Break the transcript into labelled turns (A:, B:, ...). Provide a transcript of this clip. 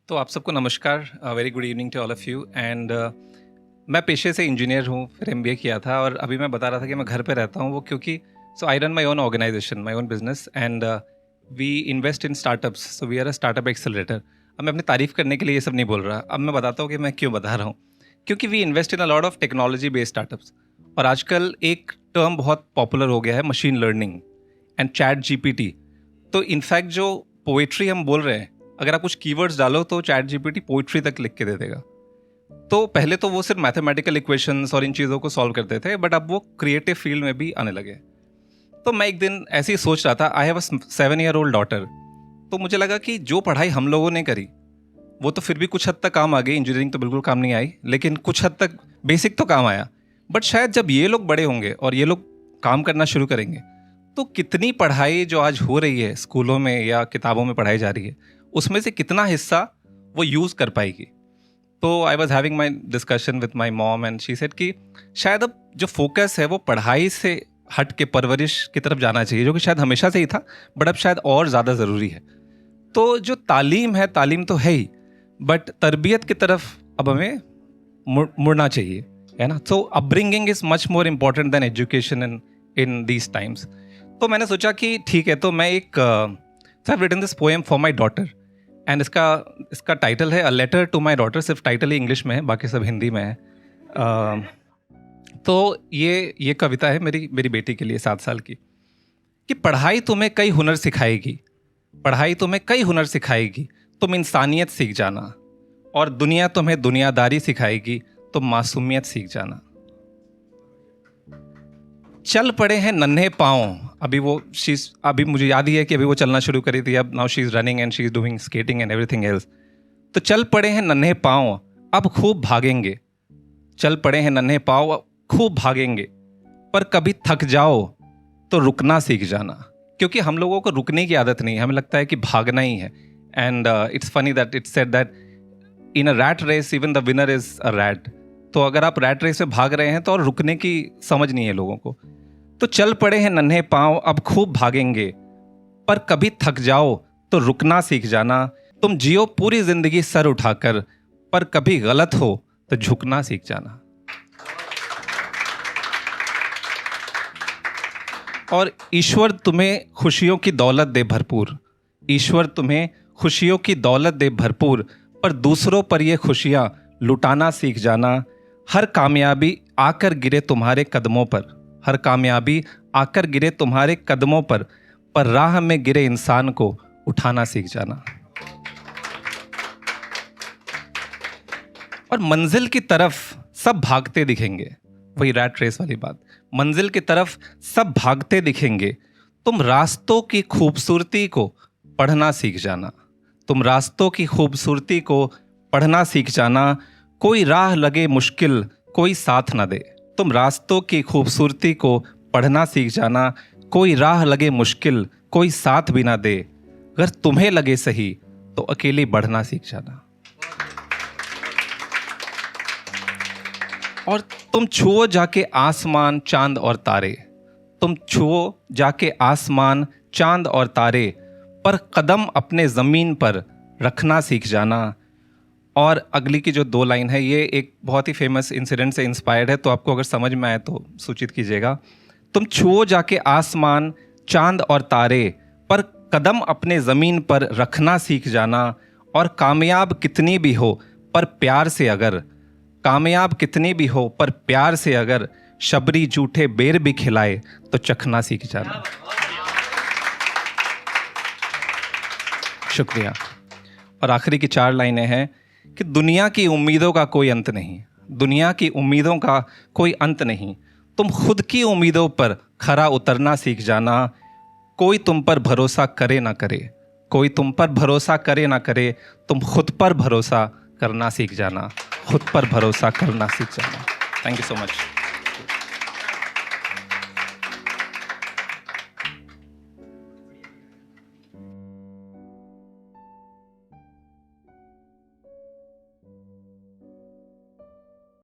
A: तो आप सबको नमस्कार, very good evening to all of you. And मैं पेशे से इंजीनियर हूँ, फिर एमबीए किया था और अभी मैं बता रहा था कि मैं घर पे रहता हूँ, वो क्योंकि so I run my own organisation, my own business, and we invest in startups, so we are a startup accelerator. अब मैं अपनी तारीफ करने के लिए ये सब नहीं बोल रहा, अब मैं बताता हूँ कि मैं क्यों बता रहा हूँ। क्योंकि we invest in a lot of technology based startups, और आजकल एक टर्म बहुत पॉपुलर हो गया है, machine learning and ChatGPT. तो इनफैक्ट जो पोएट्री हम बोल रहे हैं, अगर आप कुछ कीवर्ड्स डालो तो चैट जीपीटी पोइट्री तक लिख के दे देगा। तो पहले तो वो सिर्फ मैथमेटिकल इक्वेशंस और इन चीज़ों को सॉल्व करते थे, बट अब वो क्रिएटिव फील्ड में भी आने लगे। तो मैं एक दिन ऐसे ही सोच रहा था, I have a 7-year-old daughter. तो मुझे लगा कि जो पढ़ाई हम लोगों ने करी वो तो फिर भी कुछ हद तक काम आ गई, इंजीनियरिंग तो बिल्कुल काम नहीं आई, लेकिन कुछ हद तक बेसिक तो काम आया। बट शायद जब ये लोग बड़े होंगे और ये लोग काम करना शुरू करेंगे, तो कितनी पढ़ाई जो आज हो रही है स्कूलों में या किताबों में पढ़ाई जा रही है, उसमें से कितना हिस्सा वो यूज़ कर पाएगी। तो I was having my discussion with my mom and she said कि शायद अब जो फोकस है वो पढ़ाई से हट के परवरिश की तरफ जाना चाहिए, जो कि शायद हमेशा से ही था, बट अब शायद और ज़्यादा ज़रूरी है। तो जो तालीम है, तालीम तो है ही, बट तरबियत की तरफ अब हमें मुड़ना चाहिए, है ना। So upbringing is much more important than education in these times. तो मैंने सोचा कि ठीक है, तो मैं एक I written this poem for my daughter, and इसका टाइटल है a letter to my daughter. सिर्फ टाइटल ही इंग्लिश में है, बाकी सब हिंदी में है। तो ये कविता है मेरी बेटी के लिए, 7 साल की, कि पढ़ाई तुम्हें कई हुनर सिखाएगी, पढ़ाई तुम्हें कई हुनर सिखाएगी, तुम इंसानियत सीख जाना, और दुनिया तुम्हें दुनियादारी सिखाएगी, तुम मासूमियत सीख जाना। चल पड़े हैं नन्हे पाँव, अभी मुझे याद ही है कि अभी वो चलना शुरू करी थी, अब now she is running and she is doing skating and everything else. तो चल पड़े हैं नन्हे पाँव, अब खूब भागेंगे, चल पड़े हैं नन्हे पाँव, खूब भागेंगे, पर कभी थक जाओ तो रुकना सीख जाना। क्योंकि हम लोगों को रुकने की आदत नहीं है, हमें लगता है कि भागना ही है। And it's funny that it's said that in a rat race even the winner is a rat. तो अगर आप रैट रेस में भाग रहे हैं तो और रुकने की समझ नहीं है लोगों को। तो चल पड़े हैं नन्हे पाँव, अब खूब भागेंगे, पर कभी थक जाओ तो रुकना सीख जाना। तुम जियो पूरी जिंदगी सर उठाकर, पर कभी गलत हो तो झुकना सीख जाना। और ईश्वर तुम्हें खुशियों की दौलत दे भरपूर, ईश्वर तुम्हें खुशियों की दौलत दे भरपूर, पर दूसरों पर ये खुशियाँ लुटाना सीख जाना। हर कामयाबी आकर गिरे तुम्हारे कदमों पर, हर कामयाबी आकर गिरे तुम्हारे कदमों पर राह में गिरे इंसान को उठाना सीख जाना। और मंजिल की तरफ सब भागते दिखेंगे, वही रैट रेस वाली बात, मंजिल की तरफ सब भागते दिखेंगे, तुम रास्तों की खूबसूरती को पढ़ना सीख जाना, तुम रास्तों की खूबसूरती को पढ़ना सीख जाना। कोई राह लगे मुश्किल कोई साथ ना दे, तुम रास्तों की खूबसूरती को पढ़ना सीख जाना। कोई राह लगे मुश्किल कोई साथ भी ना दे, अगर तुम्हें लगे सही तो अकेले बढ़ना सीख जाना। और तुम छुओ जाके आसमान चांद और तारे, तुम छुओ जाके आसमान चांद और तारे, पर कदम अपने ज़मीन पर रखना सीख जाना। और अगली की जो 2 लाइन है, ये एक बहुत ही फेमस इंसिडेंट से इंस्पायर्ड है, तो आपको अगर समझ में आए तो सूचित कीजिएगा। तुम छुओ जाके आसमान चांद और तारे, पर कदम अपने ज़मीन पर रखना सीख जाना। और कामयाब कितनी भी हो पर प्यार से अगर, कामयाब कितनी भी हो पर प्यार से अगर, शबरी जूठे बेर भी खिलाए तो चखना सीख जाना। शुक्रिया। और आखिरी की 4 लाइनें हैं कि दुनिया की उम्मीदों का कोई अंत नहीं, दुनिया की उम्मीदों का कोई अंत नहीं, तुम खुद की उम्मीदों पर खरा उतरना सीख जाना। कोई तुम पर भरोसा करे ना करे, कोई तुम पर भरोसा करे ना करे, तुम खुद पर भरोसा करना सीख जाना, खुद पर भरोसा करना सीख जाना। Thank you so much.